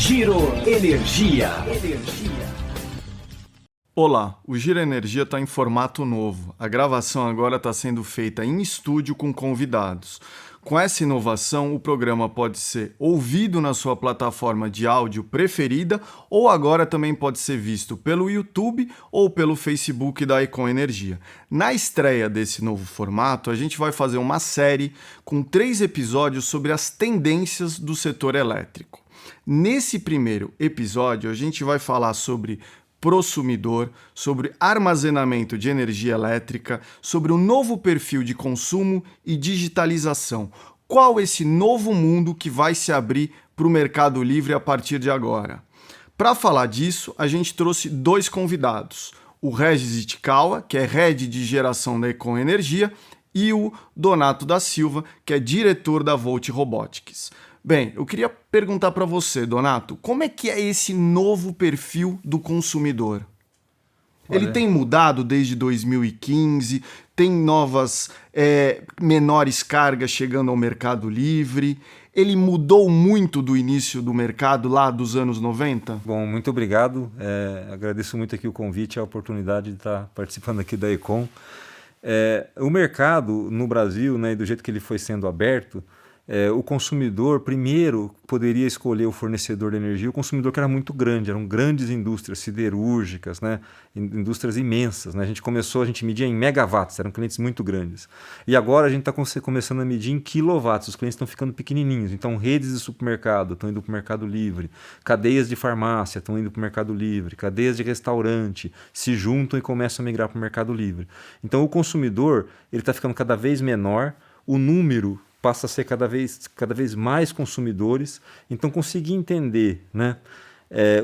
Giro Energia. Olá, o Giro Energia está em formato novo. A gravação agora está sendo feita em estúdio com convidados. Com essa inovação, o programa pode ser ouvido na sua plataforma de áudio preferida ou agora também pode ser visto pelo YouTube ou pelo Facebook da Econ Energia. Na estreia desse novo formato, a gente vai fazer uma série com 3 episódios sobre as tendências do setor elétrico. Nesse primeiro episódio, a gente vai falar sobre prosumidor, sobre armazenamento de energia elétrica, sobre o novo perfil de consumo e digitalização. Qual esse novo mundo que vai se abrir para o Mercado Livre a partir de agora? Para falar disso, a gente trouxe 2 convidados, o Regis Itikawa, que é Head de Geração da Econ Energia, e o Donato da Silva, que é diretor da Volt Robotics. Bem, eu queria perguntar para você, Donato, como é que é esse novo perfil do consumidor? Ele tem mudado desde 2015? Tem novas, menores cargas chegando ao Mercado Livre? Ele mudou muito do início do mercado lá dos anos 90? Bom, muito obrigado. Agradeço muito aqui o convite e a oportunidade de estar participando aqui da Econ. O mercado no Brasil, né, do jeito que ele foi sendo aberto, o consumidor primeiro poderia escolher o fornecedor de energia, o consumidor que era muito grande, eram grandes indústrias siderúrgicas, né? Indústrias imensas. Né? A gente media em megawatts, eram clientes muito grandes. E agora a gente está começando a medir em quilowatts, os clientes estão ficando pequenininhos. Então redes de supermercado estão indo para o Mercado Livre, cadeias de farmácia estão indo para o Mercado Livre, cadeias de restaurante se juntam e começam a migrar para o Mercado Livre. Então o consumidor ele está ficando cada vez menor, o número passa a ser cada vez mais consumidores, então conseguir entender, né,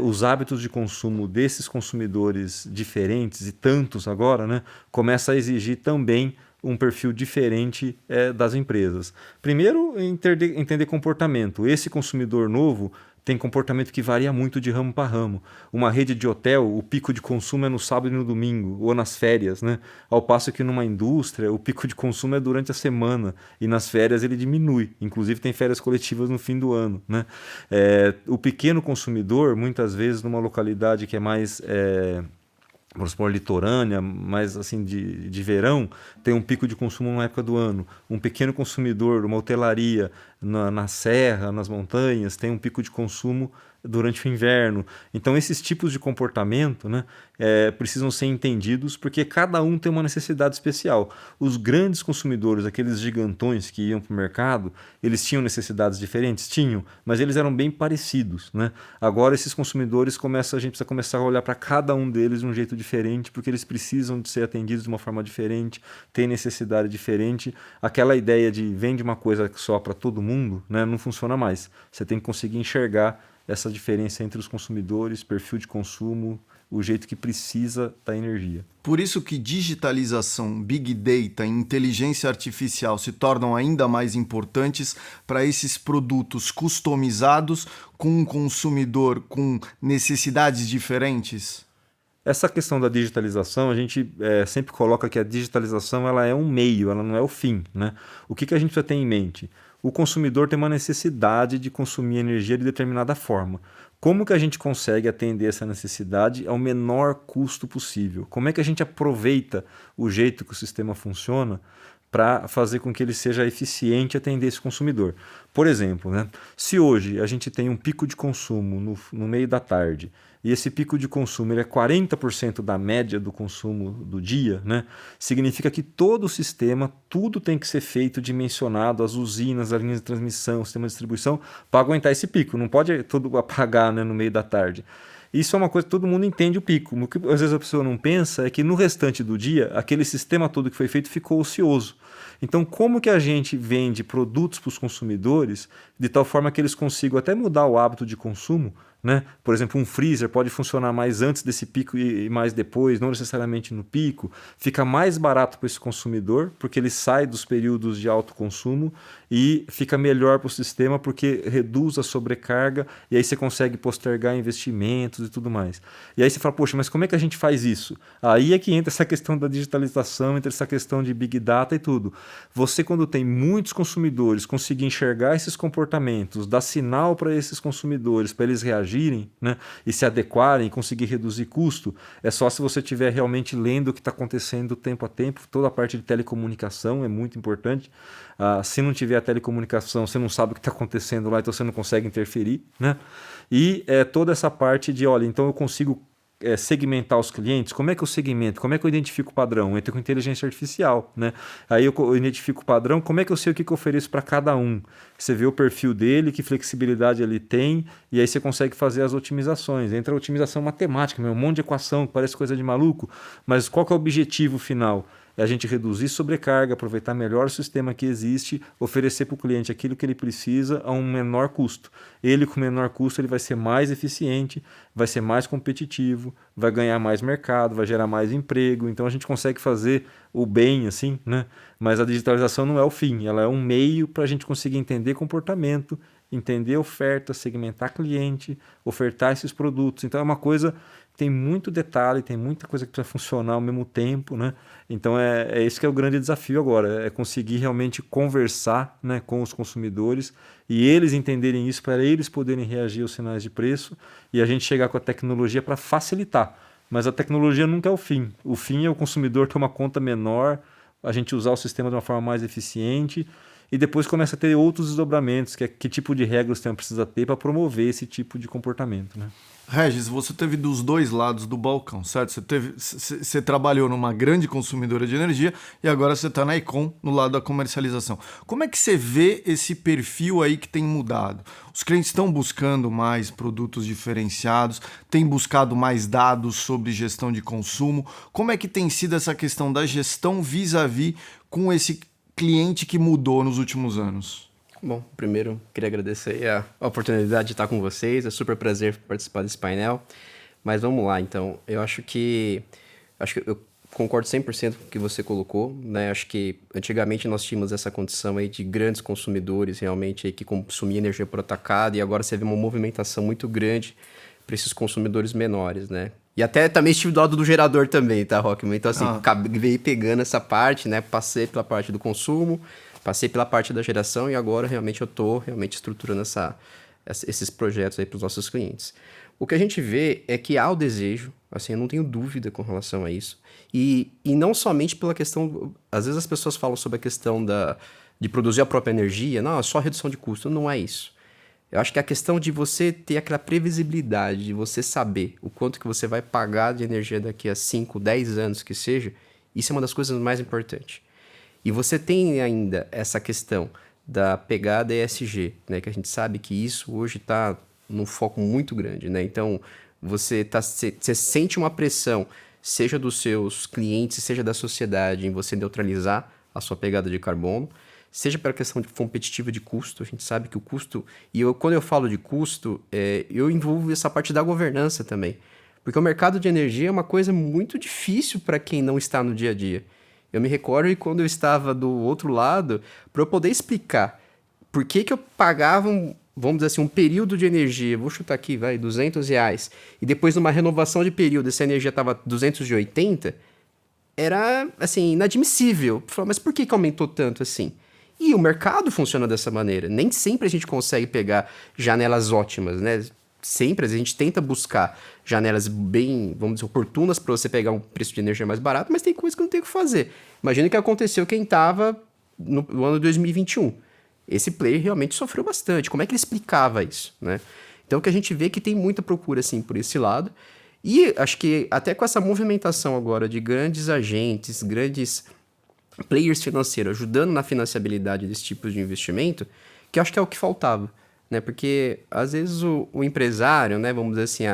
os hábitos de consumo desses consumidores diferentes e tantos agora, né, começa a exigir também um perfil diferente das empresas. Primeiro, entender comportamento. Esse consumidor novo tem comportamento que varia muito de ramo para ramo. Uma rede de hotel, o pico de consumo é no sábado e no domingo, ou nas férias, né? Ao passo que numa indústria, o pico de consumo é durante a semana, e nas férias ele diminui. Inclusive tem férias coletivas no fim do ano, né? O pequeno consumidor, muitas vezes numa localidade que é mais... vamos supor, litorânea, mais assim de verão, tem um pico de consumo na época do ano. Um pequeno consumidor, uma hotelaria na serra, nas montanhas, tem um pico de consumo durante o inverno. Então esses tipos de comportamento, né, precisam ser entendidos porque cada um tem uma necessidade especial. Os grandes consumidores, aqueles gigantões que iam para o mercado, eles tinham necessidades diferentes? Tinham, mas eles eram bem parecidos. Né? Agora esses consumidores, a gente precisa começar a olhar para cada um deles de um jeito diferente, porque eles precisam de ser atendidos de uma forma diferente, têm necessidade diferente. Aquela ideia de vende uma coisa só para todo mundo, né, não funciona mais. Você tem que conseguir enxergar essa diferença entre os consumidores, perfil de consumo, o jeito que precisa da energia. Por isso que digitalização, big data e inteligência artificial se tornam ainda mais importantes para esses produtos customizados com um consumidor com necessidades diferentes? Essa questão da digitalização, a gente sempre coloca que a digitalização ela é um meio, ela não é o fim. Né? O que a gente precisa ter em mente? O consumidor tem uma necessidade de consumir energia de determinada forma. Como que a gente consegue atender essa necessidade ao menor custo possível? Como é que a gente aproveita o jeito que o sistema funciona para fazer com que ele seja eficiente e atender esse consumidor? Por exemplo, né, se hoje a gente tem um pico de consumo no meio da tarde e esse pico de consumo ele é 40% da média do consumo do dia, né, significa que todo o sistema, tudo tem que ser feito dimensionado, as usinas, as linhas de transmissão, o sistema de distribuição, para aguentar esse pico. Não pode tudo apagar, né, no meio da tarde. Isso é uma coisa que todo mundo entende o pico. O que às vezes a pessoa não pensa é que no restante do dia, aquele sistema todo que foi feito ficou ocioso. Então, como que a gente vende produtos para os consumidores de tal forma que eles consigam até mudar o hábito de consumo, né? Por exemplo, um freezer pode funcionar mais antes desse pico e mais depois, não necessariamente no pico. Fica mais barato para esse consumidor, porque ele sai dos períodos de alto consumo e fica melhor para o sistema, porque reduz a sobrecarga e aí você consegue postergar investimentos e tudo mais. E aí você fala, poxa, mas como é que a gente faz isso? Aí é que entra essa questão da digitalização, entra essa questão de Big Data e tudo. Você, quando tem muitos consumidores, conseguir enxergar esses comportamentos, dar sinal para esses consumidores, para eles reagirem, reagirem, né, e se adequarem e conseguir reduzir custo, é só se você estiver realmente lendo o que está acontecendo tempo a tempo. Toda a parte de telecomunicação é muito importante. Se não tiver a telecomunicação, você não sabe o que está acontecendo lá, então você não consegue interferir, né? E toda essa parte de, olha, então eu consigo segmentar os clientes. Como é que eu segmento? Como é que eu identifico o padrão? Entra com inteligência artificial, né? Aí eu identifico o padrão, como é que eu sei o que eu ofereço para cada um? Você vê o perfil dele, que flexibilidade ele tem, e aí você consegue fazer as otimizações. Entra a otimização matemática, um monte de equação que parece coisa de maluco, mas qual que é o objetivo final? É a gente reduzir sobrecarga, aproveitar melhor o sistema que existe, oferecer para o cliente aquilo que ele precisa a um menor custo. Ele, com menor custo, ele vai ser mais eficiente, vai ser mais competitivo, vai ganhar mais mercado, vai gerar mais emprego. Então a gente consegue fazer o bem, assim, né? Mas a digitalização não é o fim, ela é um meio para a gente conseguir entender comportamento, entender oferta, segmentar cliente, ofertar esses produtos. Então é uma coisa que tem muito detalhe, tem muita coisa que precisa funcionar ao mesmo tempo, né? Então é esse que é o grande desafio agora, é conseguir realmente conversar, né, com os consumidores e eles entenderem isso para eles poderem reagir aos sinais de preço e a gente chegar com a tecnologia para facilitar. Mas a tecnologia nunca é o fim. O fim é o consumidor ter uma conta menor, a gente usar o sistema de uma forma mais eficiente e depois começa a ter outros desdobramentos, que tipo de regras o sistema precisa ter para promover esse tipo de comportamento, né? Regis, você teve dos dois lados do balcão, certo? Você trabalhou numa grande consumidora de energia e agora você está na Econ, no lado da comercialização. Como é que você vê esse perfil aí que tem mudado? Os clientes estão buscando mais produtos diferenciados, têm buscado mais dados sobre gestão de consumo. Como é que tem sido essa questão da gestão vis-à-vis com esse cliente que mudou nos últimos anos? Bom, primeiro queria agradecer a oportunidade de estar com vocês, é super prazer participar desse painel, mas vamos lá então, eu acho que eu concordo 100% com o que você colocou, né? Acho que antigamente nós tínhamos essa condição aí de grandes consumidores realmente aí que consumiam energia por atacado e agora você vê uma movimentação muito grande para esses consumidores menores, né? E até também estive do lado do gerador também, tá, Rockman? Então assim, acabei pegando essa parte, né? Passei pela parte do consumo, passei pela parte da geração e agora realmente eu estou realmente estruturando esses projetos aí para os nossos clientes. O que a gente vê é que há o desejo, assim, eu não tenho dúvida com relação a isso, e não somente pela questão, às vezes as pessoas falam sobre a questão de produzir a própria energia, não, é só redução de custo, não é isso. Eu acho que a questão de você ter aquela previsibilidade, de você saber o quanto que você vai pagar de energia daqui a 5, 10 anos que seja, isso é uma das coisas mais importantes. E você tem ainda essa questão da pegada ESG, né? Que a gente sabe que isso hoje está num foco muito grande, né? Então, você sente uma pressão, seja dos seus clientes, seja da sociedade, em você neutralizar a sua pegada de carbono, seja pela questão de competitiva de custo. A gente sabe que o custo... E quando eu falo de custo, eu envolvo essa parte da governança também. Porque o mercado de energia é uma coisa muito difícil para quem não está no dia a dia. Eu me recordo de quando eu estava do outro lado, para eu poder explicar por que eu pagava, vamos dizer assim, um período de energia, vou chutar aqui, vai, R$200, e depois numa renovação de período, essa energia estava 280, era, assim, inadmissível. Eu falava, mas por que aumentou tanto assim? E o mercado funciona dessa maneira. Nem sempre a gente consegue pegar janelas ótimas, né? Sempre a gente tenta buscar janelas bem, vamos dizer, oportunas para você pegar um preço de energia mais barato, mas tem coisa que não tem o que fazer. Imagina o que aconteceu quem estava no ano de 2021. Esse player realmente sofreu bastante. Como é que ele explicava isso, né? Então, o que a gente vê é que tem muita procura, assim, por esse lado. E acho que até com essa movimentação agora de grandes agentes, grandes players financeiros ajudando na financiabilidade desse tipo de investimento, que eu acho que é o que faltava. Né? Porque, às vezes, o empresário, né, vamos dizer assim,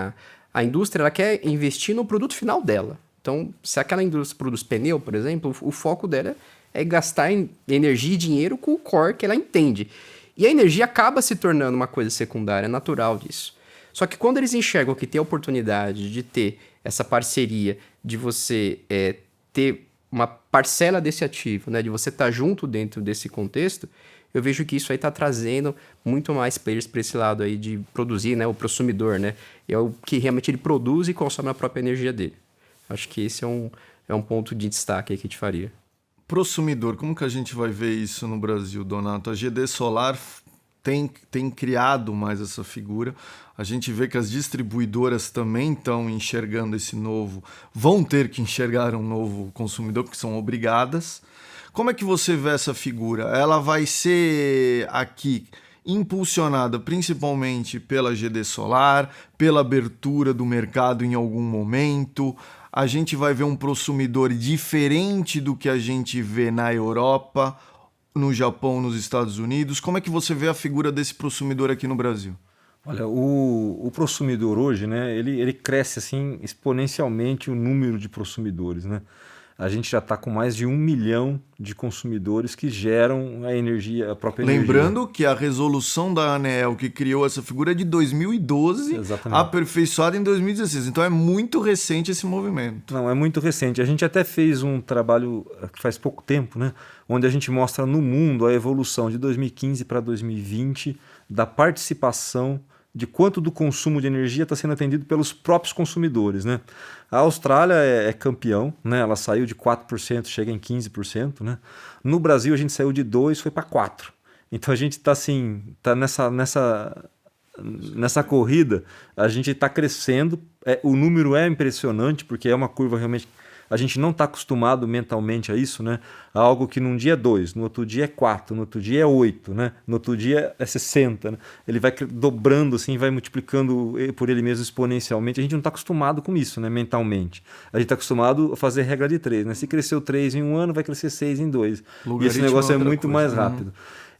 a indústria ela quer investir no produto final dela. Então, se aquela indústria produz pneu, por exemplo, o foco dela é gastar energia e dinheiro com o core que ela entende. E a energia acaba se tornando uma coisa secundária, natural disso. Só que quando eles enxergam que tem a oportunidade de ter essa parceria, de você ter uma parcela desse ativo, né, de você estar junto dentro desse contexto, eu vejo que isso aí está trazendo muito mais players para esse lado aí de produzir, né, o prosumidor, né? É o que realmente ele produz e consome a própria energia dele. Acho que esse é um ponto de destaque aí que a gente faria. Prosumidor, como que a gente vai ver isso no Brasil, Donato? A GD Solar tem criado mais essa figura. A gente vê que as distribuidoras também estão enxergando esse novo, vão ter que enxergar um novo consumidor, porque são obrigadas. Como é que você vê essa figura? Ela vai ser aqui impulsionada principalmente pela GD Solar, pela abertura do mercado em algum momento. A gente vai ver um prosumidor diferente do que a gente vê na Europa, no Japão, nos Estados Unidos. Como é que você vê a figura desse prosumidor aqui no Brasil? Olha, o prosumidor hoje, né, ele cresce assim exponencialmente o número de prosumidores, né? A gente já está com mais de 1 milhão de consumidores que geram a energia, a própria energia. Lembrando que a resolução da ANEEL que criou essa figura é de 2012, Exatamente. aperfeiçoada em 2016. Então é muito recente esse movimento. Não, é muito recente. A gente até fez um trabalho que faz pouco tempo, né, onde a gente mostra no mundo a evolução de 2015 para 2020 da participação de quanto do consumo de energia está sendo atendido pelos próprios consumidores, né? A Austrália é campeão, né? Ela saiu de 4%, chega em 15%, né? No Brasil a gente saiu de 2%, foi para 4%. Então a gente está assim, tá nessa corrida, a gente está crescendo. O número é impressionante, porque é uma curva realmente... A gente não está acostumado mentalmente a isso, né? A algo que num dia é 2, no outro dia é 4, no outro dia é 8, né? No outro dia é 60, né? Ele vai dobrando assim, vai multiplicando por ele mesmo exponencialmente. A gente não está acostumado com isso, né? Mentalmente. A gente está acostumado a fazer regra de 3, né? Se cresceu 3 em um ano, vai crescer 6 em 2. E esse negócio é muito mais rápido.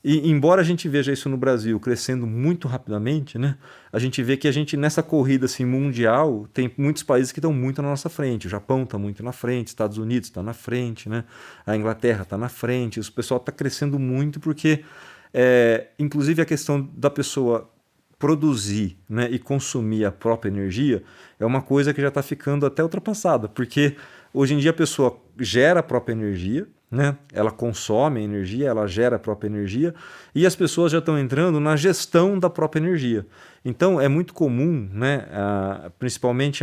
E embora a gente veja isso no Brasil crescendo muito rapidamente, né, a gente vê que a gente nessa corrida assim, mundial tem muitos países que estão muito na nossa frente. O Japão está muito na frente, Estados Unidos está na frente, né, a Inglaterra está na frente. O pessoal está crescendo muito porque, inclusive, a questão da pessoa produzir, né, e consumir a própria energia é uma coisa que já está ficando até ultrapassada, porque hoje em dia a pessoa gera a própria energia, né? Ela consome energia, ela gera a própria energia e as pessoas já estão entrando na gestão da própria energia. Então é muito comum, né, principalmente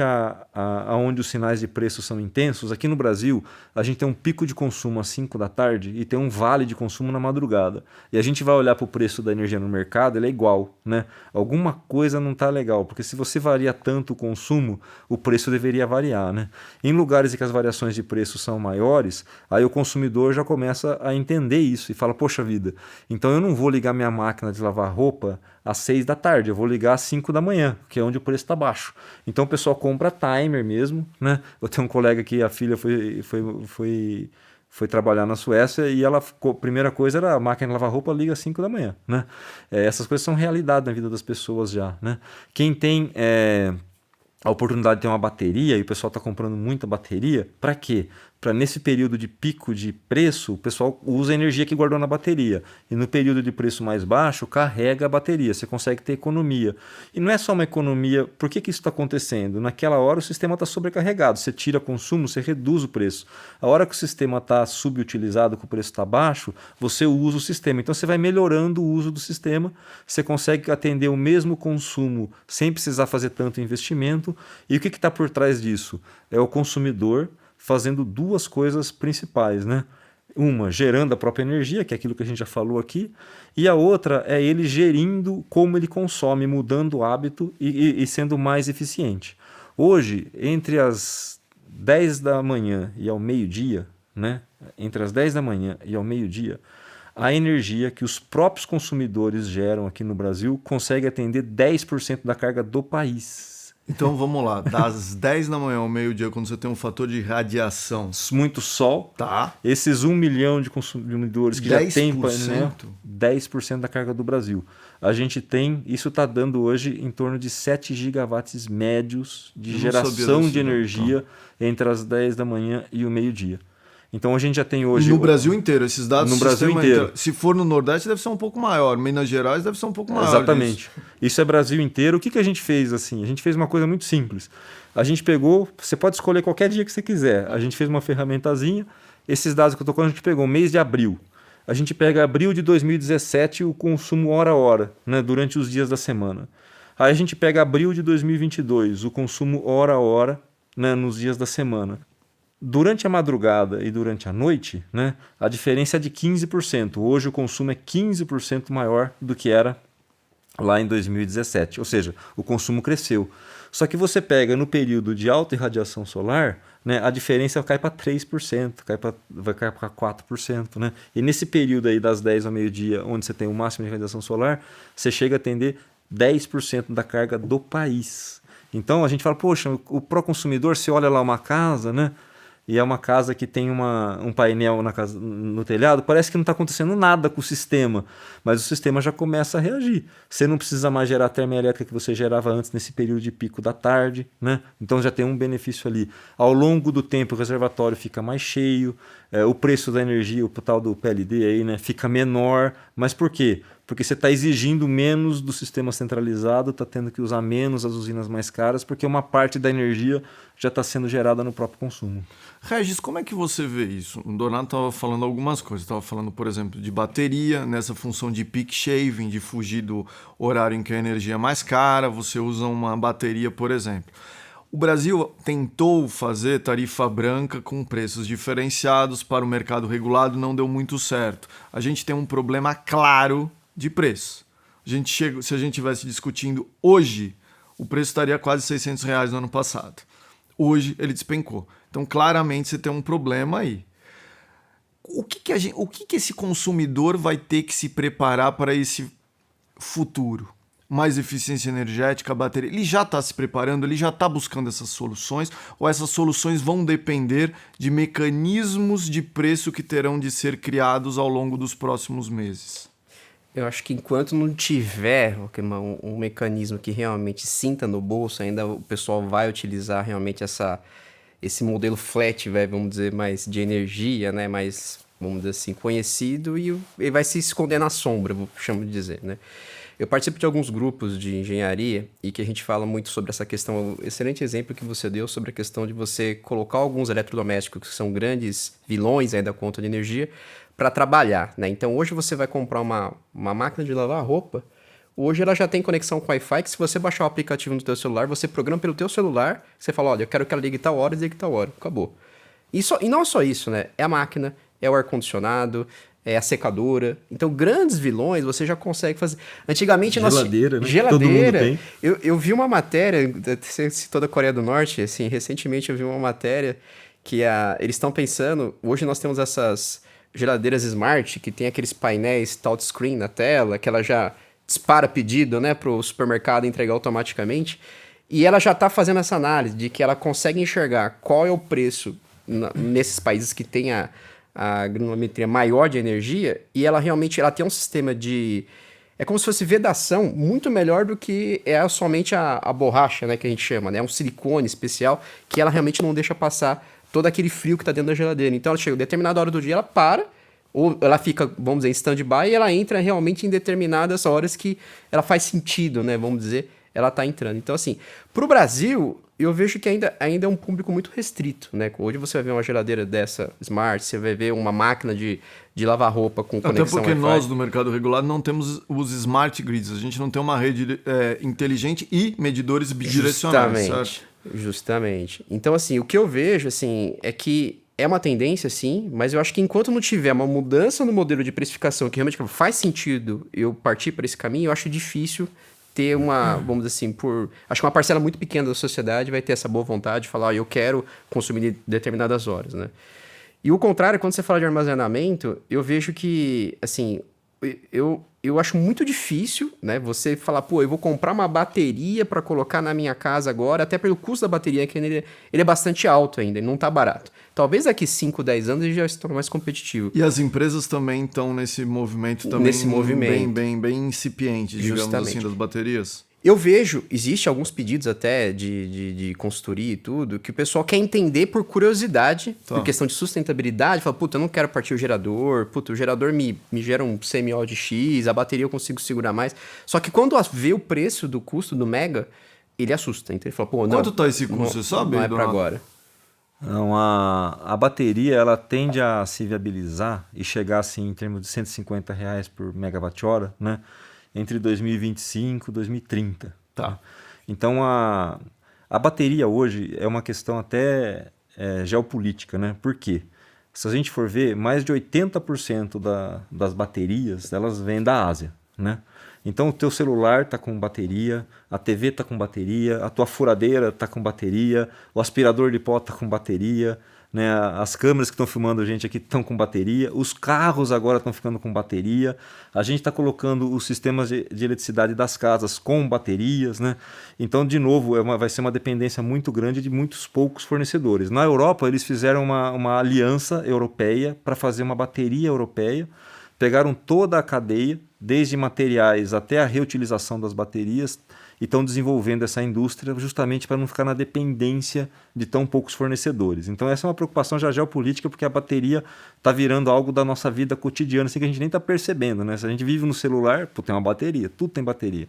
onde os sinais de preço são intensos. Aqui no Brasil a gente tem um pico de consumo às 5 da tarde e tem um vale de consumo na madrugada. E a gente vai olhar para o preço da energia no mercado, ele é igual, né? Alguma coisa não está legal, porque se você varia tanto o consumo, o preço deveria variar, né? Em lugares em que as variações de preço são maiores, aí o consumidor já começa a entender isso e fala, poxa vida, então eu não vou ligar minha máquina de lavar roupa às 6 da tarde, eu vou ligar às 5 da manhã, que é onde o preço está baixo. Então o pessoal compra timer mesmo, né? Eu tenho um colega que a filha foi trabalhar na Suécia e ela, a primeira coisa era a máquina de lavar roupa liga às 5 da manhã, né? Essas coisas são realidade na vida das pessoas já, né? Quem tem a oportunidade de ter uma bateria e o pessoal está comprando muita bateria, para quê? Para nesse período de pico de preço, o pessoal usa a energia que guardou na bateria. E no período de preço mais baixo, carrega a bateria. Você consegue ter economia. E não é só uma economia. Por que isso está acontecendo? Naquela hora o sistema está sobrecarregado. Você tira consumo, você reduz o preço. A hora que o sistema está subutilizado, que o preço está baixo, você usa o sistema. Então você vai melhorando o uso do sistema. Você consegue atender o mesmo consumo sem precisar fazer tanto investimento. E o que está por trás disso? É o consumidor fazendo duas coisas principais, né? Uma, gerando a própria energia, que é aquilo que a gente já falou aqui, e a outra é ele gerindo como ele consome, mudando o hábito e sendo mais eficiente. Hoje, entre as 10 da manhã e ao meio-dia, né? Entre as 10 da manhã e ao meio-dia, a energia que os próprios consumidores geram aqui no Brasil consegue atender 10% da carga do país. Então vamos lá, das 10 da manhã ao meio-dia, quando você tem um fator de radiação, muito sol, tá? Esses 1 milhão de consumidores que 10%? já tem painel, 10% da carga do Brasil. A gente tem, isso está dando hoje em torno de 7 gigawatts médios de geração de energia entre as 10 da manhã e o meio-dia. Então a gente já tem hoje... No Brasil inteiro, esses dados... No Brasil inteiro. Se for no Nordeste deve ser um pouco maior, Minas Gerais deve ser um pouco maior. Exatamente. Isso é Brasil inteiro. O que a gente fez assim? A gente fez uma coisa muito simples. A gente pegou, você pode escolher qualquer dia que você quiser. A gente fez uma ferramentazinha, esses dados que eu estou falando, a gente pegou mês de abril. A gente pega abril de 2017 o consumo hora a hora, né, durante os dias da semana. Aí a gente pega abril de 2022, o consumo hora a hora, né, nos dias da semana. Durante a madrugada e durante a noite, né, a diferença é de 15%. Hoje o consumo é 15% maior do que era lá em 2017, ou seja, o consumo cresceu. Só que você pega no período de alta irradiação solar, né, a diferença cai para 3%, vai cair para 4%. Né? E nesse período aí das 10 ao meio-dia, onde você tem o máximo de radiação solar, você chega a atender 10% da carga do país. Então a gente fala, poxa, o pró-consumidor, você olha lá uma casa, né? E é uma casa que tem um painel no telhado, parece que não está acontecendo nada com o sistema, mas o sistema já começa a reagir. Você não precisa mais gerar a termoelétrica que você gerava antes nesse período de pico da tarde, né? Então já tem um benefício ali. Ao longo do tempo o reservatório fica mais cheio, o preço da energia, o tal do PLD aí, né, fica menor. Mas por quê? Porque você está exigindo menos do sistema centralizado, está tendo que usar menos as usinas mais caras, porque uma parte da energia já está sendo gerada no próprio consumo. Regis, como é que você vê isso? O Donato estava falando algumas coisas. Estava falando, por exemplo, de bateria, nessa função de peak shaving, de fugir do horário em que a energia é mais cara, você usa uma bateria, por exemplo. O Brasil tentou fazer tarifa branca com preços diferenciados para o mercado regulado, não deu muito certo. A gente tem um problema claro de preço. Se a gente estivesse discutindo hoje, o preço estaria quase R$600 no ano passado. Hoje ele despencou. Então, claramente, você tem um problema aí. O que esse consumidor vai ter que se preparar para esse futuro? Mais eficiência energética, bateria. Ele já está se preparando, ele já está buscando essas soluções, ou essas soluções vão depender de mecanismos de preço que terão de ser criados ao longo dos próximos meses? Eu acho que enquanto não tiver um mecanismo que realmente sinta no bolso, ainda o pessoal vai utilizar realmente esse modelo flat, vamos dizer, mais de energia, né? Mais, vamos dizer assim, conhecido, e ele vai se esconder na sombra, chamo de dizer, né? Eu participo de alguns grupos de engenharia e que a gente fala muito sobre essa questão, excelente exemplo que você deu sobre a questão de você colocar alguns eletrodomésticos que são grandes vilões aí da conta de energia para trabalhar, né? Então hoje você vai comprar uma máquina de lavar roupa, hoje ela já tem conexão com Wi-Fi, que se você baixar o aplicativo no teu celular, você programa pelo teu celular, você fala, olha, eu quero que ela ligue tal hora, desligue tal hora, acabou. E não só isso, né? É a máquina, é o ar-condicionado, é a secadora. Então, grandes vilões você já consegue fazer. Antigamente... Geladeira, né? Geladeira. Todo mundo tem. Eu vi uma matéria, você citou da Coreia do Norte, assim, recentemente eu vi uma matéria que eles estão pensando... Hoje nós temos essas geladeiras smart, que tem aqueles painéis touchscreen na tela, que ela já dispara pedido, né, para o supermercado entregar automaticamente. E ela já está fazendo essa análise de que ela consegue enxergar qual é o preço nesses países que tem a granulometria maior de energia, e ela realmente tem um sistema de... É como se fosse vedação muito melhor do que somente a borracha, né, que a gente chama, né? É um silicone especial que ela realmente não deixa passar todo aquele frio que está dentro da geladeira. Então ela chega a determinada hora do dia, ela para, ou ela fica, vamos dizer, em stand-by, e ela entra realmente em determinadas horas que ela faz sentido, né, vamos dizer, ela está entrando. Então, assim, para o Brasil, eu vejo que ainda é um público muito restrito, né? Hoje você vai ver uma geladeira dessa smart, você vai ver uma máquina de lavar roupa com conexão Até porque Wi-Fi. nós, do mercado regulado, não temos os smart grids. A gente não tem uma rede inteligente e medidores bidirecionais, certo? Justamente. Então, assim, o que eu vejo, assim, é que é uma tendência, sim, mas eu acho que enquanto não tiver uma mudança no modelo de precificação que realmente faz sentido eu partir para esse caminho, eu acho difícil ter vamos dizer assim, acho que uma parcela muito pequena da sociedade vai ter essa boa vontade de falar, eu quero consumir em determinadas horas, né? E o contrário, quando você fala de armazenamento, eu vejo que, assim, eu acho muito difícil, né, você falar, eu vou comprar uma bateria para colocar na minha casa agora, até pelo custo da bateria, que ele é bastante alto ainda, ele não tá barato. Talvez daqui 5, 10 anos ele já se torne mais competitivo. E as empresas também estão nesse movimento bem incipiente, digamos assim, das baterias? Eu vejo, existe alguns pedidos até de consultoria e tudo, que o pessoal quer entender por curiosidade, por questão de sustentabilidade, fala, eu não quero partir o gerador, o gerador me gera um CMO de X, a bateria eu consigo segurar mais. Só que quando vê o preço do custo do Mega, ele assusta. Então ele fala, não. Quanto tá esse custo, você sabe? Não é para agora. Não, a bateria ela tende a se viabilizar e chegar assim em termos de R$150 por megawatt-hora, né? Entre 2025 e 2030. Tá. Então a bateria hoje é uma questão até geopolítica, né? Por quê? Se a gente for ver, mais de 80% das baterias elas vêm da Ásia. né? Então o teu celular está com bateria, a TV está com bateria, a tua furadeira está com bateria, o aspirador de pó está com bateria, né? As câmeras que estão filmando a gente aqui estão com bateria, os carros agora estão ficando com bateria, a gente está colocando os sistemas de eletricidade das casas com baterias, né? Então, de novo, vai ser uma dependência muito grande de muitos poucos fornecedores. Na Europa, eles fizeram uma aliança europeia para fazer uma bateria europeia, pegaram toda a cadeia, desde materiais até a reutilização das baterias, e estão desenvolvendo essa indústria justamente para não ficar na dependência de tão poucos fornecedores. Então essa é uma preocupação já geopolítica, porque a bateria está virando algo da nossa vida cotidiana, assim, que a gente nem está percebendo, né? Se a gente vive no celular, pô, tem uma bateria, tudo tem bateria.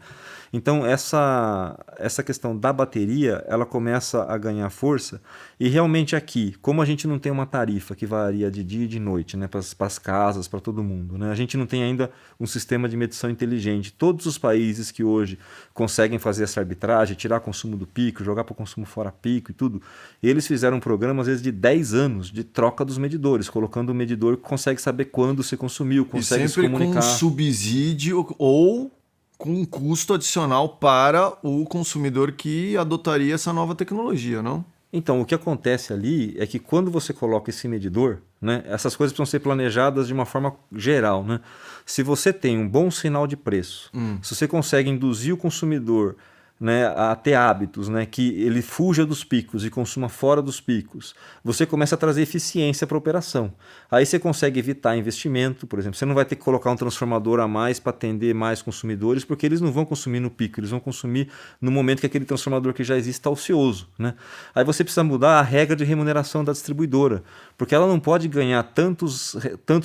Então essa questão da bateria, ela começa a ganhar força, e realmente aqui, como a gente não tem uma tarifa que varia de dia e de noite, né, para as casas, para todo mundo, né? A gente não tem ainda um sistema de medição inteligente. Todos os países que hoje conseguem fazer essa arbitragem, tirar consumo do pico, jogar para o consumo fora pico e tudo, eles fizeram um programa às vezes de 10 anos de troca dos medidores, colocando um medidor que consegue saber quando se consumiu, consegue se comunicar. Com um subsídio ou com um custo adicional para o consumidor que adotaria essa nova tecnologia, não? Então, o que acontece ali é que quando você coloca esse medidor, né, essas coisas precisam ser planejadas de uma forma geral, né? Se você tem um bom sinal de preço, se você consegue induzir o consumidor, né, a ter hábitos, né, que ele fuja dos picos e consuma fora dos picos, você começa a trazer eficiência para a operação. Aí você consegue evitar investimento, por exemplo. Você não vai ter que colocar um transformador a mais para atender mais consumidores, porque eles não vão consumir no pico, eles vão consumir no momento que aquele transformador que já existe está ocioso, né? Aí você precisa mudar a regra de remuneração da distribuidora, porque ela não pode ganhar tantos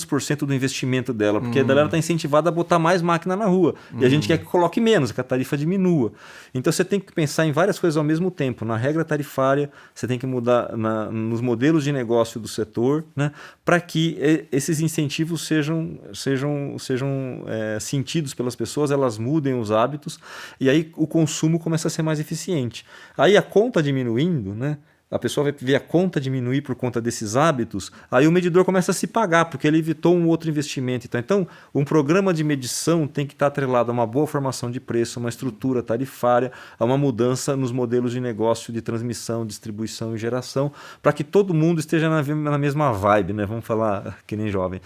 por cento do investimento dela, porque daí ela está incentivada a botar mais máquina na rua. E a gente quer que coloque menos, que a tarifa diminua. Então você tem que pensar em várias coisas ao mesmo tempo. Na regra tarifária, você tem que mudar nos modelos de negócio do setor, né, para que esses incentivos sejam sentidos pelas pessoas, elas mudem os hábitos, e aí o consumo começa a ser mais eficiente. Aí a conta diminuindo, né? A pessoa vai ver a conta diminuir por conta desses hábitos, aí o medidor começa a se pagar, porque ele evitou um outro investimento. Então, um programa de medição tem que estar atrelado a uma boa formação de preço, uma estrutura tarifária, a uma mudança nos modelos de negócio de transmissão, distribuição e geração, para que todo mundo esteja na mesma vibe, né? Vamos falar que nem jovem.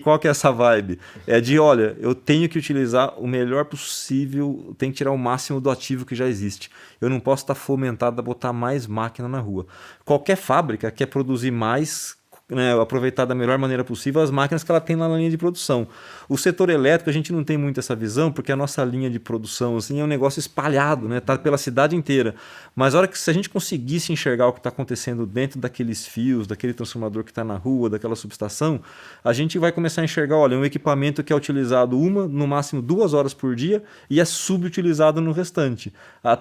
Qual que é essa vibe? É de, olha, eu tenho que utilizar o melhor possível, tenho que tirar o máximo do ativo que já existe. Eu não posso estar fomentado a botar mais máquina na rua. Qualquer fábrica quer produzir mais, né, aproveitar da melhor maneira possível as máquinas que ela tem na linha de produção. O setor elétrico, a gente não tem muito essa visão, porque a nossa linha de produção assim, é um negócio espalhado, né, tá pela cidade inteira. Mas a hora que, se a gente conseguisse enxergar o que está acontecendo dentro daqueles fios, daquele transformador que está na rua, daquela subestação, a gente vai começar a enxergar, olha, um equipamento que é utilizado no máximo 2 horas por dia e é subutilizado no restante.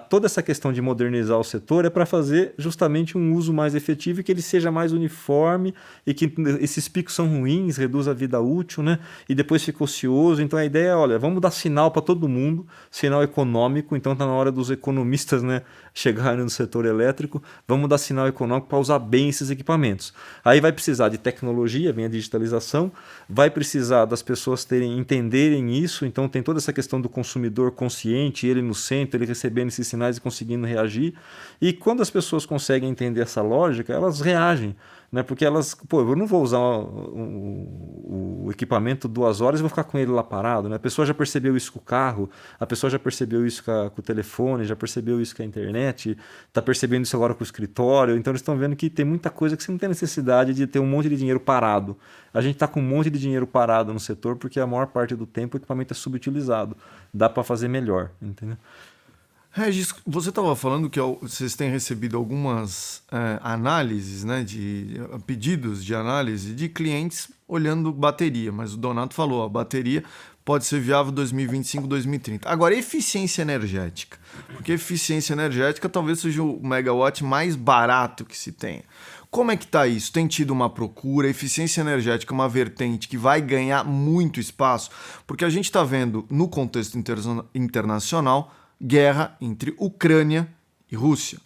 Toda essa questão de modernizar o setor é para fazer justamente um uso mais efetivo e que ele seja mais uniforme, e que esses picos são ruins, reduz a vida útil, né? E depois fica ocioso. Então a ideia é, olha, vamos dar sinal para todo mundo, sinal econômico. Então está na hora dos economistas, né, chegarem no setor elétrico, vamos dar sinal econômico para usar bem esses equipamentos. Aí vai precisar de tecnologia, vem a digitalização, vai precisar das pessoas entenderem isso. Então tem toda essa questão do consumidor consciente, ele no centro, ele recebendo esses sinais e conseguindo reagir. E quando as pessoas conseguem entender essa lógica, elas reagem, né? Porque elas, eu não vou usar o equipamento 2 horas e vou ficar com ele lá parado, né? A pessoa já percebeu isso com o carro, a pessoa já percebeu isso com o telefone, já percebeu isso com a internet, está percebendo isso agora com o escritório. Então eles estão vendo que tem muita coisa que você não tem necessidade de ter um monte de dinheiro parado. A gente está com um monte de dinheiro parado no setor porque a maior parte do tempo o equipamento é subutilizado. Dá para fazer melhor, entendeu? Regis, você estava falando que vocês têm recebido algumas análises, né, de pedidos de análise de clientes olhando bateria, mas o Donato falou, a bateria pode ser viável 2025, 2030. Agora, eficiência energética, porque eficiência energética talvez seja o megawatt mais barato que se tenha. Como é que está isso? Tem tido uma procura? Eficiência energética é uma vertente que vai ganhar muito espaço, porque a gente está vendo no contexto internacional guerra entre Ucrânia e Rússia.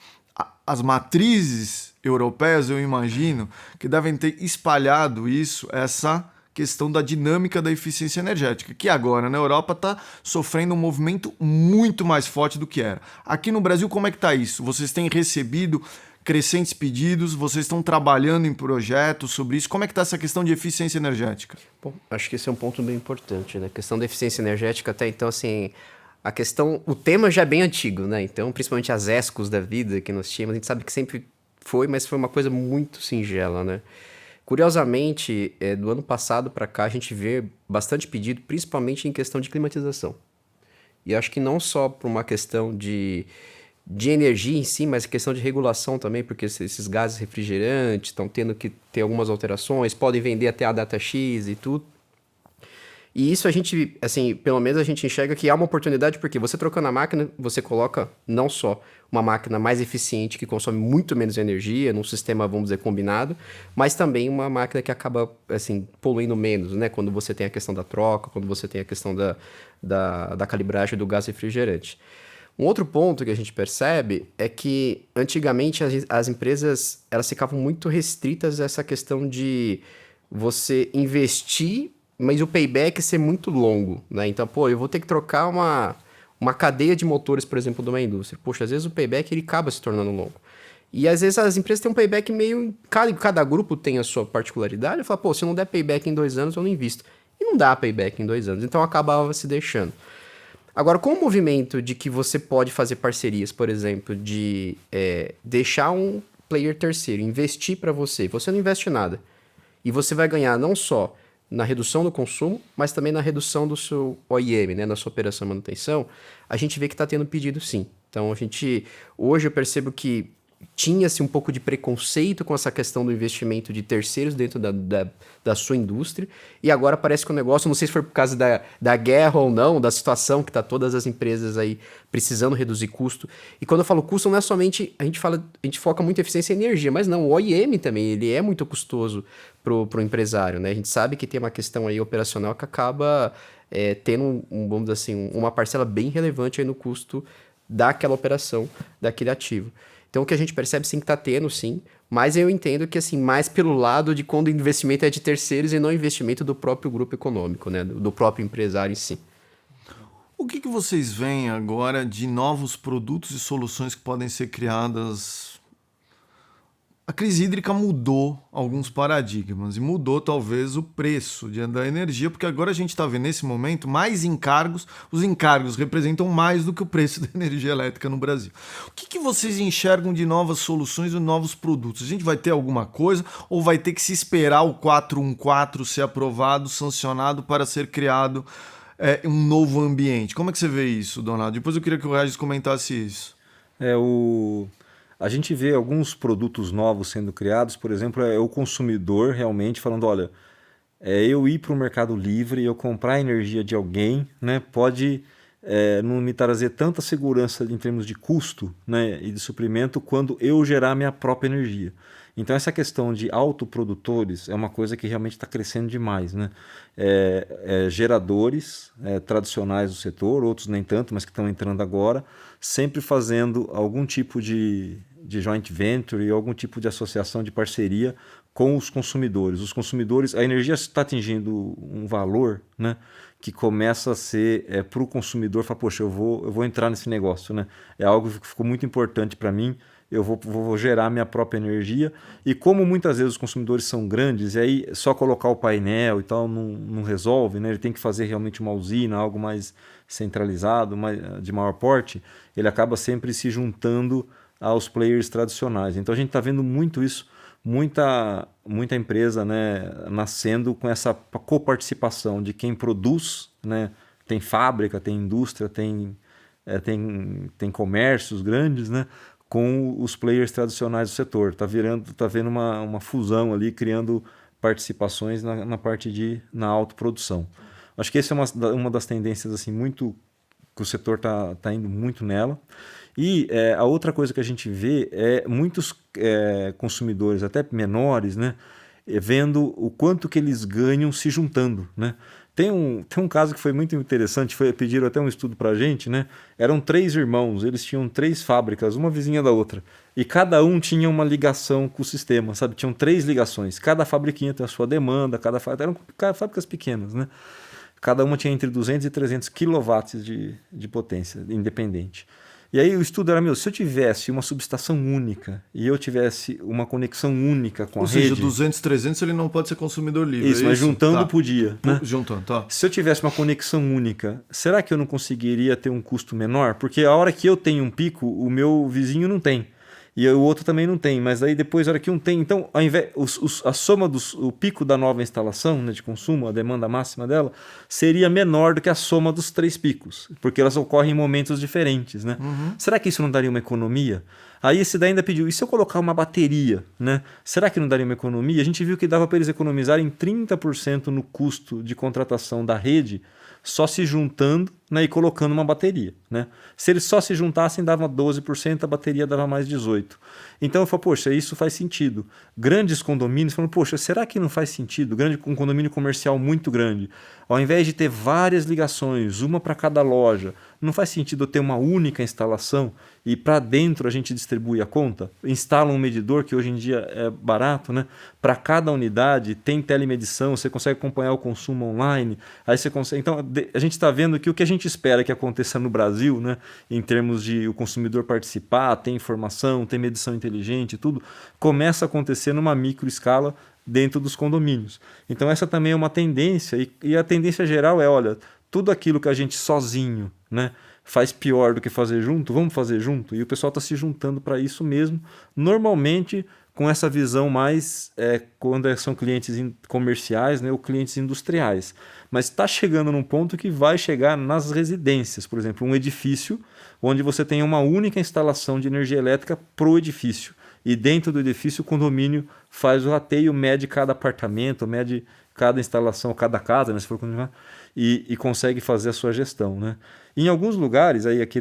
As matrizes europeias, eu imagino, que devem ter espalhado essa questão da dinâmica da eficiência energética, que agora na Europa está sofrendo um movimento muito mais forte do que era. Aqui no Brasil, como é que está isso? Vocês têm recebido crescentes pedidos, vocês estão trabalhando em projetos sobre isso. Como é que está essa questão de eficiência energética? Bom, acho que esse é um ponto bem importante, né? A questão da eficiência energética até então, assim, o tema já é bem antigo, né? Então, principalmente as ESCOs da vida que nós tínhamos, a gente sabe que sempre foi, mas foi uma coisa muito singela, né? Curiosamente, do ano passado para cá, a gente vê bastante pedido, principalmente em questão de climatização. E acho que não só por uma questão de energia em si, mas questão de regulação também, porque esses gases refrigerantes estão tendo que ter algumas alterações, podem vender até a data X e tudo. E isso a gente, assim, pelo menos a gente enxerga que há uma oportunidade, porque você trocando a máquina, você coloca não só uma máquina mais eficiente, que consome muito menos energia, num sistema, vamos dizer, combinado, mas também uma máquina que acaba, assim, poluindo menos, né? Quando você tem a questão da troca, quando você tem a questão da calibragem do gás refrigerante. Um outro ponto que a gente percebe é que, antigamente, as empresas elas ficavam muito restritas a essa questão de você investir, mas o payback ser muito longo, né? Então, pô, eu vou ter que trocar uma cadeia de motores, por exemplo, de uma indústria. Poxa, às vezes o payback ele acaba se tornando longo. E às vezes as empresas têm um payback meio... Cada grupo tem a sua particularidade. Eu falo, pô, se não der payback em 2 anos, eu não invisto. E não dá payback em 2 anos. Então acabava se deixando. Agora, com o movimento de que você pode fazer parcerias, por exemplo, de deixar um player terceiro investir para você não investe nada. E você vai ganhar não só na redução do consumo, mas também na redução do seu OIM, né, na sua operação e manutenção, a gente vê que está tendo pedido sim. Então, hoje eu percebo que tinha-se um pouco de preconceito com essa questão do investimento de terceiros dentro da sua indústria, e agora parece que o negócio, não sei se foi por causa da guerra ou não, da situação que está todas as empresas aí precisando reduzir custo, e quando eu falo custo não é somente, a gente foca muito em eficiência e energia, mas não, o OIM também, ele é muito custoso pro empresário, né? A gente sabe que tem uma questão aí operacional que acaba tendo, vamos dizer assim, uma parcela bem relevante aí no custo daquela operação, daquele ativo. Então, o que a gente percebe, sim, que está tendo, sim, mas eu entendo que, assim, mais pelo lado de quando o investimento é de terceiros e não investimento do próprio grupo econômico, né, do próprio empresário em si. O que vocês veem agora de novos produtos e soluções que podem ser criadas? A crise hídrica mudou alguns paradigmas e mudou talvez o preço da energia, porque agora a gente está vendo nesse momento mais encargos, os encargos representam mais do que o preço da energia elétrica no Brasil. O que vocês enxergam de novas soluções e novos produtos? A gente vai ter alguma coisa ou vai ter que se esperar o 414 ser aprovado, sancionado para ser criado um novo ambiente? Como é que você vê isso, Donaldo? Depois eu queria que o Regis comentasse isso. A gente vê alguns produtos novos sendo criados, por exemplo, o consumidor realmente falando, olha, eu ir para o Mercado Livre, eu comprar energia de alguém, né, pode não me trazer tanta segurança em termos de custo, né, e de suprimento quando eu gerar minha própria energia. Então essa questão de autoprodutores é uma coisa que realmente está crescendo demais, né? Geradores tradicionais do setor, outros nem tanto, mas que estão entrando agora, sempre fazendo algum tipo de joint venture e algum tipo de associação de parceria com os consumidores. Os consumidores, a energia está atingindo um valor, né, que começa a ser para o consumidor, falar, poxa, eu vou entrar nesse negócio, né? É algo que ficou muito importante para mim. Eu vou gerar minha própria energia, e como muitas vezes os consumidores são grandes, e aí só colocar o painel e tal não resolve, né? Ele tem que fazer realmente uma usina, algo mais centralizado, de maior porte, ele acaba sempre se juntando aos players tradicionais. Então a gente está vendo muito isso, muita empresa, né, nascendo com essa coparticipação de quem produz, né? Tem fábrica, tem indústria, tem comércios grandes, né, com os players tradicionais do setor. Tá vendo uma fusão ali, criando participações na parte na autoprodução. Acho que essa é uma das tendências assim, muito que o setor tá indo muito nela. E a outra coisa que a gente vê é muitos consumidores, até menores, né, vendo o quanto que eles ganham se juntando, né? Tem um caso que foi muito interessante, pediram até um estudo para a gente, né? Eram 3 irmãos, eles tinham 3 fábricas, uma vizinha da outra, e cada um tinha uma ligação com o sistema, sabe? Tinham 3 ligações, cada fabriquinha tem a sua demanda, eram fábricas pequenas, né? Cada uma tinha entre 200 e 300 quilowatts de potência independente. E aí o estudo era, se eu tivesse uma subestação única e eu tivesse uma conexão única com a rede... Ou seja, 200, 300 ele não pode ser consumidor livre. Isso, mas juntando podia. Né? Juntando, tá. Se eu tivesse uma conexão única, será que eu não conseguiria ter um custo menor? Porque a hora que eu tenho um pico, o meu vizinho não tem. E o outro também não tem, mas aí depois, a hora que um tem... Então, ao invés, a soma o pico da nova instalação, né, de consumo, a demanda máxima dela, seria menor do que a soma dos 3 picos, porque elas ocorrem em momentos diferentes. Né? Será que isso não daria uma economia? Aí esse daí ainda pediu, e se eu colocar uma bateria? Né? Será que não daria uma economia? A gente viu que dava para eles economizarem 30% no custo de contratação da rede, só se juntando, né, e colocando uma bateria. Né? Se eles só se juntassem, dava 12%, a bateria dava mais 18%. Então eu falo, poxa, isso faz sentido. Grandes condomínios falam, poxa, será que não faz sentido? Um condomínio comercial muito grande, ao invés de ter várias ligações, uma para cada loja, não faz sentido eu ter uma única instalação e para dentro a gente distribui a conta? Instala um medidor, que hoje em dia é barato, né? Para cada unidade tem telemedição, você consegue acompanhar o consumo online, aí você consegue... Então a gente está vendo que o que a gente espera que aconteça no Brasil, né, em termos de o consumidor participar, ter informação, ter medição inteligente, tudo, começa a acontecer numa micro escala dentro dos condomínios. Então essa também é uma tendência, e a tendência geral é, olha, tudo aquilo que a gente sozinho, né, faz pior do que fazer junto, vamos fazer junto, e o pessoal está se juntando para isso mesmo, normalmente com essa visão mais quando são clientes comerciais, né, ou clientes industriais. Mas está chegando num ponto que vai chegar nas residências, por exemplo, um edifício onde você tem uma única instalação de energia elétrica para o edifício. E dentro do edifício o condomínio faz o rateio, mede cada apartamento, mede cada instalação, cada casa, né, se for continuar, e consegue fazer a sua gestão. Né? Em alguns lugares, aí aqui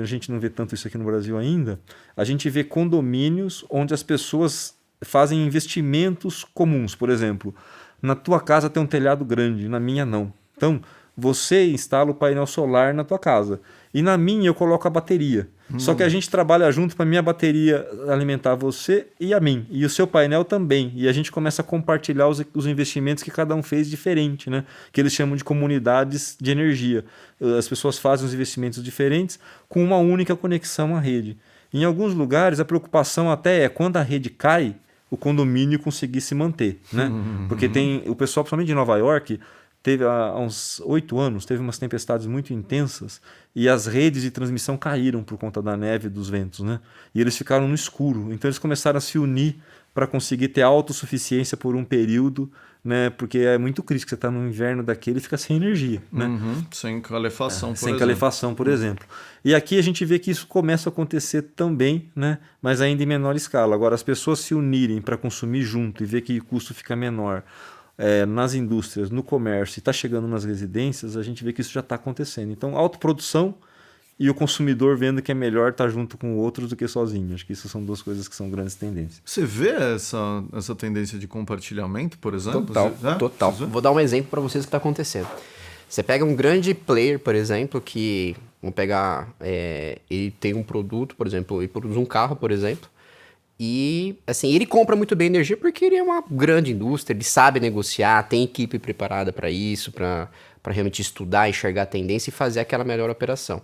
a gente não vê tanto isso aqui no Brasil ainda, a gente vê condomínios onde as pessoas fazem investimentos comuns. Por exemplo, na tua casa tem um telhado grande, na minha não. Então, você instala o painel solar na tua casa. E na minha eu coloco a bateria. Só que a gente trabalha junto para a minha bateria alimentar você e a mim. E o seu painel também. E a gente começa a compartilhar os investimentos que cada um fez diferente, né? Que eles chamam de comunidades de energia. As pessoas fazem os investimentos diferentes com uma única conexão à rede. Em alguns lugares a preocupação até é quando a rede cai, o condomínio conseguir se manter. Né? Porque tem o pessoal, principalmente de Nova York, teve há uns 8 anos, teve umas tempestades muito intensas e as redes de transmissão caíram por conta da neve e dos ventos, né? E eles ficaram no escuro. Então eles começaram a se unir para conseguir ter autossuficiência por um período, né? Porque é muito crítico, você está no inverno daquele e fica sem energia. Né? Sem calefação, por sem exemplo. calefação, por exemplo. E aqui a gente vê que isso começa a acontecer também, né? Mas ainda em menor escala. Agora, as pessoas se unirem para consumir junto e ver que o custo fica menor, nas indústrias, no comércio, e está chegando nas residências, a gente vê que isso já está acontecendo. Então, autoprodução e o consumidor vendo que é melhor estar junto com outros do que sozinho. Acho que isso são 2 coisas que são grandes tendências. Você vê essa tendência de compartilhamento, por exemplo? Total. Vou dar um exemplo para vocês do que está acontecendo. Você pega um grande player, por exemplo, que, vamos pegar, ele tem um produto, por exemplo, ele produz um carro, por exemplo, e, assim, ele compra muito bem energia porque ele é uma grande indústria, ele sabe negociar, tem equipe preparada para isso, para realmente estudar, enxergar a tendência e fazer aquela melhor operação.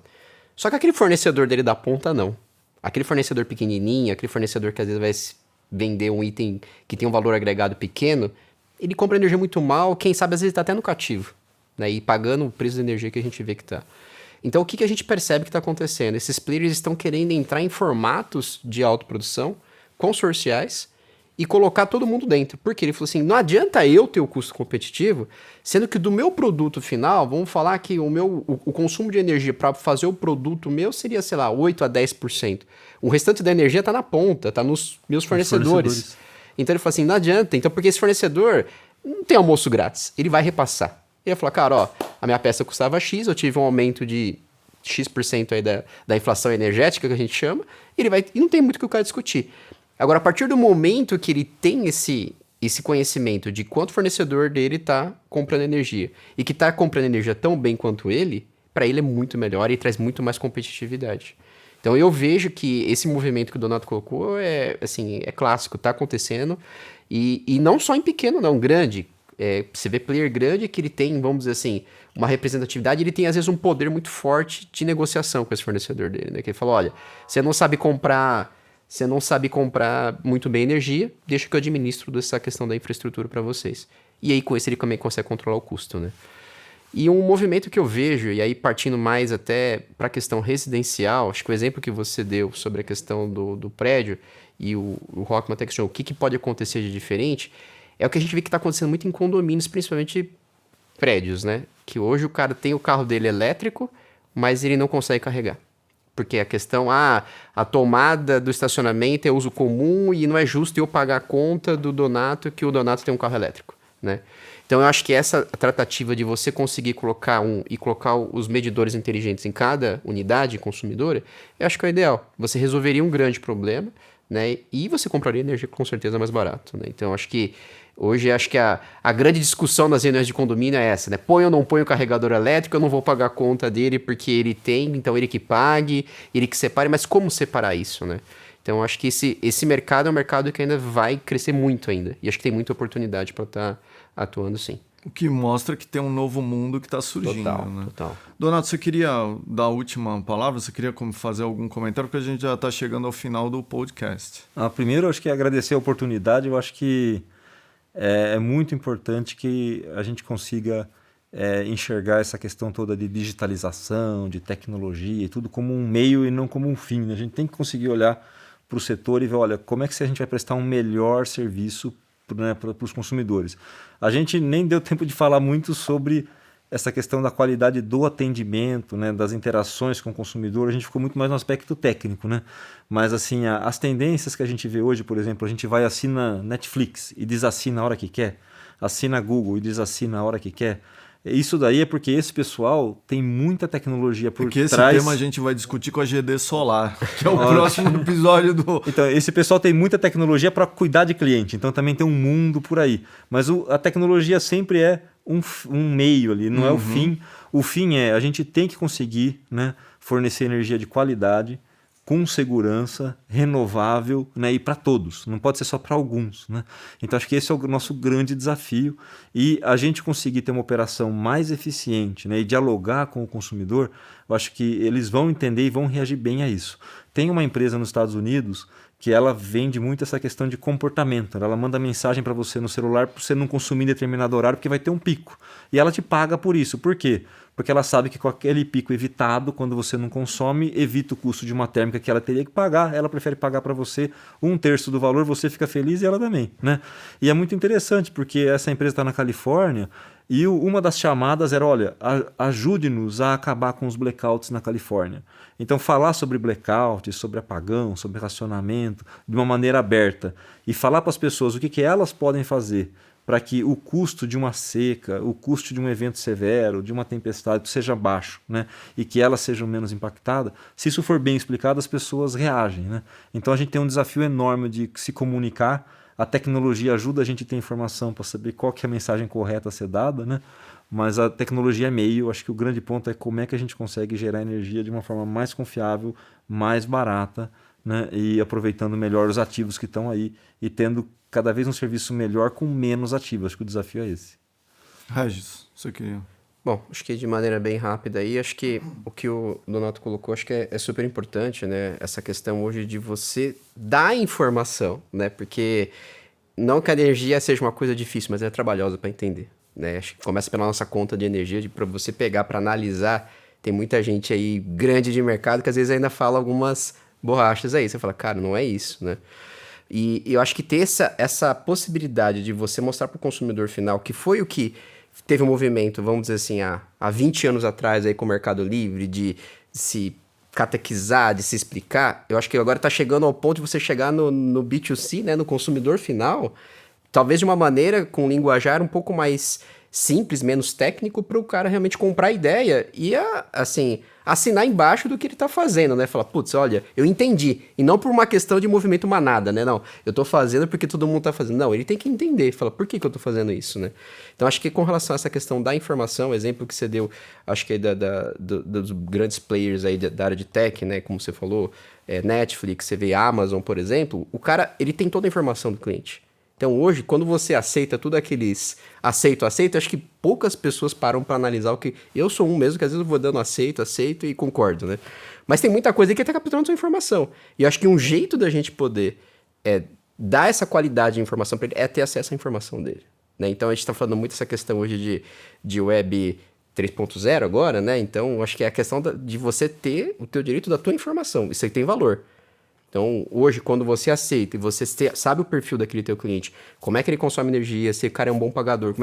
Só que aquele fornecedor dele da ponta, não. Aquele fornecedor pequenininho, aquele fornecedor que às vezes vai vender um item que tem um valor agregado pequeno, ele compra energia muito mal, quem sabe às vezes está até no cativo, né? E pagando o preço da energia que a gente vê que está. Então, o que a gente percebe que está acontecendo? Esses players estão querendo entrar em formatos de autoprodução consorciais e colocar todo mundo dentro. Porque ele falou assim, não adianta eu ter o custo competitivo, sendo que do meu produto final, vamos falar que o consumo de energia para fazer o produto meu seria, sei lá, 8 a 10%. O restante da energia está na ponta, está nos meus fornecedores. Então ele falou assim, não adianta. Então, porque esse fornecedor não tem almoço grátis, ele vai repassar. Ele vai falar, cara, ó, a minha peça custava X, eu tive um aumento de X% aí da inflação energética, que a gente chama, e não tem muito o que o cara discutir. Agora, a partir do momento que ele tem esse conhecimento de quanto o fornecedor dele está comprando energia e que está comprando energia tão bem quanto ele, para ele é muito melhor e traz muito mais competitividade. Então eu vejo que esse movimento que o Donato colocou é, assim, é clássico, está acontecendo e não só em pequeno, não, grande. Você vê player grande que ele tem, vamos dizer assim, uma representatividade, ele tem às vezes um poder muito forte de negociação com esse fornecedor dele, né? Que ele fala, olha, você não sabe comprar muito bem energia, deixa que eu administro dessa questão da infraestrutura para vocês. E aí com isso ele também consegue controlar o custo, né? E um movimento que eu vejo, e aí partindo mais até para a questão residencial, acho que o exemplo que você deu sobre a questão do prédio e o Rockman Tech Show, o que pode acontecer de diferente, é o que a gente vê que está acontecendo muito em condomínios, principalmente prédios, né? Que hoje o cara tem o carro dele elétrico, mas ele não consegue carregar. Porque a questão, a tomada do estacionamento é uso comum e não é justo eu pagar a conta do Donato que o Donato tem um carro elétrico, né? Então eu acho que essa tratativa de você conseguir colocar os medidores inteligentes em cada unidade consumidora, eu acho que é o ideal. Você resolveria um grande problema, né? E você compraria energia com certeza mais barato, né? Então acho que hoje a grande discussão nas reuniões de condomínio é essa, né? Põe ou não põe o carregador elétrico, eu não vou pagar a conta dele porque ele tem, então ele que pague, ele que separe, mas como separar isso, né? Então acho que esse mercado é um mercado que ainda vai crescer muito ainda. E acho que tem muita oportunidade para estar atuando sim. O que mostra que tem um novo mundo que está surgindo, né? Total. Donato, você queria dar a última palavra? Você queria fazer algum comentário? Porque a gente já está chegando ao final do podcast. Primeiro, acho que agradecer a oportunidade. Eu acho que é muito importante que a gente consiga enxergar essa questão toda de digitalização, de tecnologia e tudo como um meio e não como um fim, né? A gente tem que conseguir olhar para o setor e ver, olha, como é que a gente vai prestar um melhor serviço, né, para os consumidores. A gente nem deu tempo de falar muito sobre essa questão da qualidade do atendimento, né, das interações com o consumidor. A gente ficou muito mais no aspecto técnico, né? Mas assim, as tendências que a gente vê hoje, por exemplo, a gente vai assina Netflix e desassina a hora que quer, assina Google e desassina a hora que quer. Isso daí é porque esse pessoal tem muita tecnologia por porque trás. Esse tema a gente vai discutir com a GD Solar, que é o próximo episódio do... Então, esse pessoal tem muita tecnologia para cuidar de cliente, então também tem um mundo por aí. Mas a tecnologia sempre é um meio ali, não é o fim. O fim é, a gente tem que conseguir, né, fornecer energia de qualidade, com segurança, renovável, né, e para todos, não pode ser só para alguns, né? Então acho que esse é o nosso grande desafio, e a gente conseguir ter uma operação mais eficiente, né, e dialogar com o consumidor, eu acho que eles vão entender e vão reagir bem a isso. Tem uma empresa nos Estados Unidos que ela vende muito essa questão de comportamento. Ela manda mensagem para você no celular para você não consumir em determinado horário porque vai ter um pico. E ela te paga por isso. Por quê? Porque ela sabe que com aquele pico evitado, quando você não consome, evita o custo de uma térmica que ela teria que pagar. Ela prefere pagar para você 1/3 do valor, você fica feliz e ela também, né? E é muito interessante porque essa empresa está na Califórnia e uma das chamadas era, olha, ajude-nos a acabar com os blackouts na Califórnia. Então falar sobre blackout, sobre apagão, sobre racionamento, de uma maneira aberta e falar para as pessoas o que elas podem fazer para que o custo de uma seca, o custo de um evento severo, de uma tempestade seja baixo, né? E que elas sejam menos impactadas, se isso for bem explicado, as pessoas reagem, né? Então a gente tem um desafio enorme de se comunicar, a tecnologia ajuda a gente a ter informação para saber qual que é a mensagem correta a ser dada, né? Mas a tecnologia é meio, acho que o grande ponto é como é que a gente consegue gerar energia de uma forma mais confiável, mais barata, né? E aproveitando melhor os ativos que estão aí e tendo cada vez um serviço melhor com menos ativos. Acho que o desafio é esse. Regis, você queria... Bom, acho que de maneira bem rápida aí, acho que o que o Donato colocou, acho que é super importante, né? Essa questão hoje de você dar informação, né? Porque não que a energia seja uma coisa difícil, mas é trabalhosa para entender, né? Acho que começa pela nossa conta de energia, para você pegar, para analisar. Tem muita gente aí grande de mercado que às vezes ainda fala algumas borrachas aí. Você fala, cara, não é isso, né? E eu acho que ter essa possibilidade de você mostrar para o consumidor final que foi o que teve um movimento, vamos dizer assim, há 20 anos atrás aí com o Mercado Livre, de se catequizar, de se explicar, eu acho que agora está chegando ao ponto de você chegar no B2C, né, no consumidor final, talvez de uma maneira com linguajar um pouco mais simples, menos técnico, para o cara realmente comprar a ideia e, assim, assinar embaixo do que ele tá fazendo, né? Falar, putz, olha, eu entendi. E não por uma questão de movimento manada, né? Não, eu tô fazendo porque todo mundo tá fazendo. Não, ele tem que entender. Fala, por que eu tô fazendo isso, né? Então, acho que com relação a essa questão da informação, exemplo que você deu, acho que aí dos grandes players aí da área de tech, né? Como você falou, Netflix, você vê Amazon, por exemplo, o cara, ele tem toda a informação do cliente. Então, hoje, quando você aceita tudo aqueles aceito, acho que poucas pessoas param para analisar o que... Eu sou um mesmo, que às vezes eu vou dando aceito e concordo, né? Mas tem muita coisa que tá capturando sua informação. E eu acho que um jeito da gente poder dar essa qualidade de informação para ele é ter acesso à informação dele, né? Então, a gente tá falando muito essa questão hoje de web 3.0 agora, né? Então, acho que é a questão de você ter o teu direito da tua informação. Isso aí tem valor. Então, hoje, quando você aceita e você sabe o perfil daquele teu cliente, como é que ele consome energia, se o cara é um bom pagador,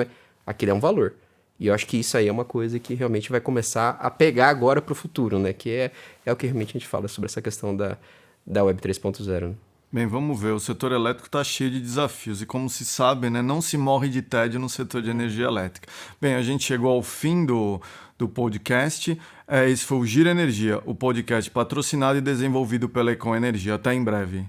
aquilo é um valor. E eu acho que isso aí é uma coisa que realmente vai começar a pegar agora para o futuro, né? Que é o que realmente a gente fala sobre essa questão da Web 3.0, né? Bem, vamos ver. O setor elétrico está cheio de desafios e, como se sabe, né, não se morre de tédio no setor de energia elétrica. Bem, a gente chegou ao fim do podcast. Esse foi o Gira Energia, o podcast patrocinado e desenvolvido pela Econ Energia. Até em breve.